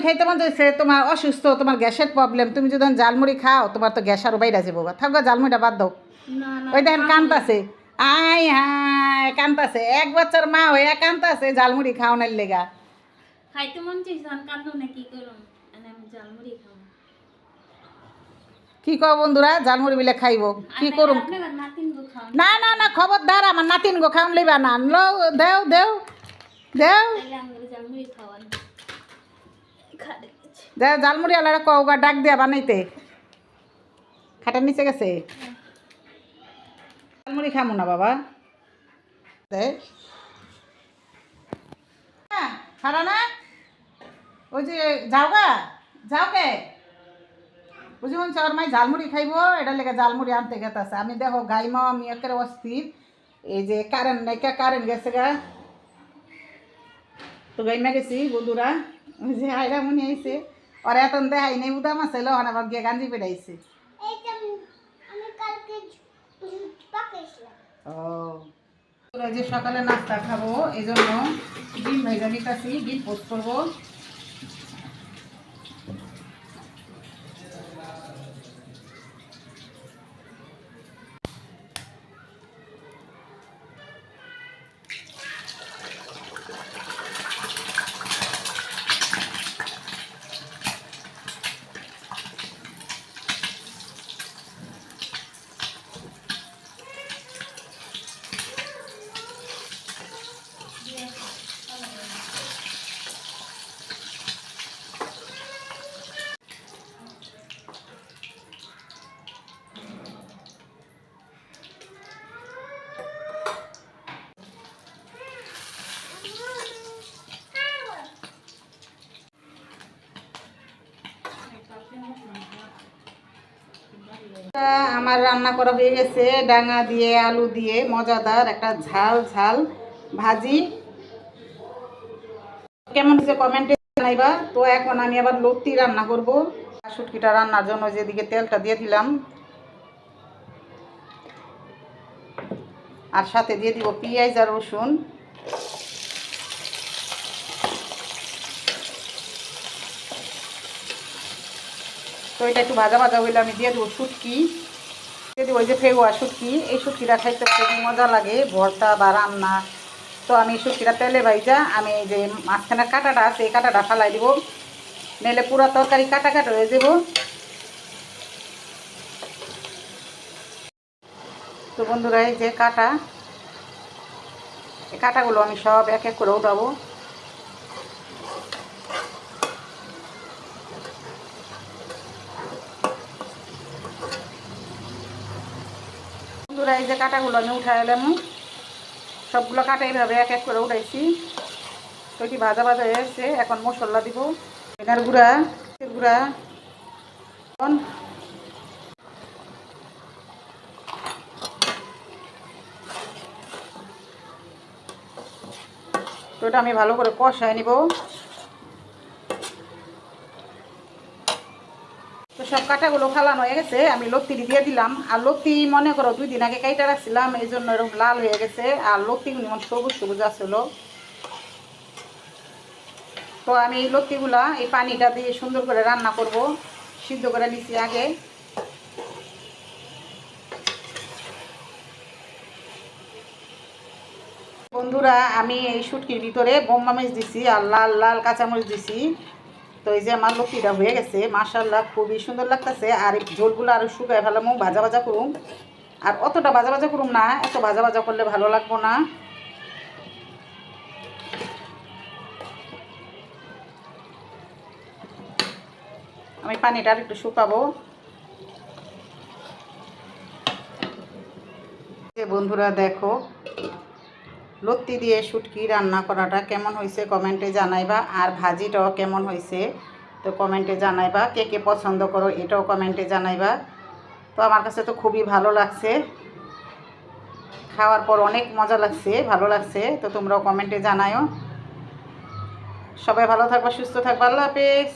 খাইতে মন চাইছে, তোমার অসুস্থ, তোমার গ্যাসের প্রবলেম, তুমি যদি জালমুড়ি খাও তোমার তো গ্যাস আরও বাইরে যাবো। থাকো জালমুড়িটা বাদ দাও। ওই দেখেন কান্তাছে, আয় হায় কান্তাছে, এক বাচ্চার মা হয়ে কান্তাছে জালমুড়ি খাওয়ানোর লেগা। খাইতে মন চাইছে কান্দো না, কি করুন আমি জালমুড়ি খাবো। কি কও বন্ধুরা, জালমুড়ি বিলে খাইব কি করুম? না না না, খবরদার আমার নাতিন গো খাওয়ান লইবা না। লো দেও দেও দেও দেও, জালমুড়ি আলাদা কওগা ডাক দিয়া বানাইতে। খাটার নিচে গেছে, জালমুড়ি খামু না বাবা। খারা না, ওই যে যাও গা, যাও কে বুঝি মন চাওয়ার মাই জালমুড়ি খাইব, এটা লেগে জালমুড়ি আনতে গেতেছে। আমি দেখো গাইমা আমি একের অস্থির, এই যে কারেন্ট নাইকা, কারেন্ট গেছে গা, তো গাইমা গেছি বন্ধুরা। ওই যে হাইরা মনে আইছে, ওরা এত দেখাই নেই উদাম আছে, লোহান আবার গিয়ে গাঞ্জি পেটাইছে। ও যে সকালে নাস্তা খাবো এই জন্য ডিম ভাইজা নিতেছি, ডিম পোস্ট করবো। আমার রান্না করা হয়ে গেছে, ডাঙা দিয়ে আলু দিয়ে মজাদার একটা ঝাল ঝাল ভাজি। কেমন হয়েছে কমেন্টে জানাইবা। তো এখন আমি আবার লতি রান্না করব। শুটকিটা রান্নার জন্য যেদিকে তেলটা দিয়ে দিলাম, আর সাথে দিয়ে দিব পেঁয়াজ আর রসুন। তো এটা একটু ভাজা ভাজা হইলে আমি দিয়ে দেবো শুটকি, দিয়ে দেবো ওই যে ফেগুয়া শুটকি। এই শুটকিটা খাইতে খুবই মজা লাগে ভর্তা বা রান্না। তো আমি শুটকিটা তেলে ভাইজা আমি এই যে মাঝখানের কাঁটাটা আছে এই কাঁটাটা ফালাই দিব, নাহলে পুরো তরকারি কাটা কাটা হয়ে যাব। তো বন্ধুরা এই যে কাটা, এই কাটাগুলো আমি সব এক এক করে উঠাবো। বন্ধুরা এই যে কাটাগুলো আমি উঠাই এলাম, সবগুলো কাটা এইভাবে এক এক করে উঠাইছি। তো এটি ভাজা ভাজা হয়ে গেছে, এখন মশলা দিব। ধনিয়ার গুঁড়া, গুঁড়া, তো এটা আমি ভালো করে কষায় নিব। তো সব কাটাগুলো ফালানো হয়ে গেছে, আমি লত্তি দিয়ে দিলাম। আর লত্তি মনে করো 2 দিন আগে কাইটা রাখছিলাম, এই জন্য এরকম লাল হয়ে গেছে। আর লত্তিগুলি মনে সবুজ সবুজ আসলো। তো আমি এই লত্তিগুলা এই পানিটা দিয়ে সুন্দর করে রান্না করব, সিদ্ধ করে নিচ্ছি আগে। বন্ধুরা আমি এই শুটকির ভিতরে বোম্বা মরিচ দিছি আর লাল লাল কাঁচামরিচ দিছি। তো এই যে আমার লতিটা হয়ে গেছে, মাশাআল্লাহ খুবই সুন্দর লাগতেছে। আর এই ঝোলগুলো আরও শুকায় ফেলামো, ভাজা ভাজা করুম। আর অতটা ভাজা ভাজা করুম না, এত ভাজা ভাজা করলে ভালো লাগবো না। আমি পানিটা আর একটু শুকাবো। বন্ধুরা দেখো লত্তি দিয়ে শুটকি রান্না করাটা কেমন হয়েছে কমেন্টে জানাইবা। আর ভাজিটাও কেমন হয়েছে তো কমেন্টে জানাইবা। কে কে পছন্দ করো এটাও কমেন্টে জানাইবা। তো আমার কাছে তো খুবই ভালো লাগছে, খাওয়ার পর অনেক মজা লাগছে, ভালো লাগছে। তো তোমরাও কমেন্টে জানাইও। সবাই ভালো থাকবা, সুস্থ থাকবা, আল্লাহ হাফেজ।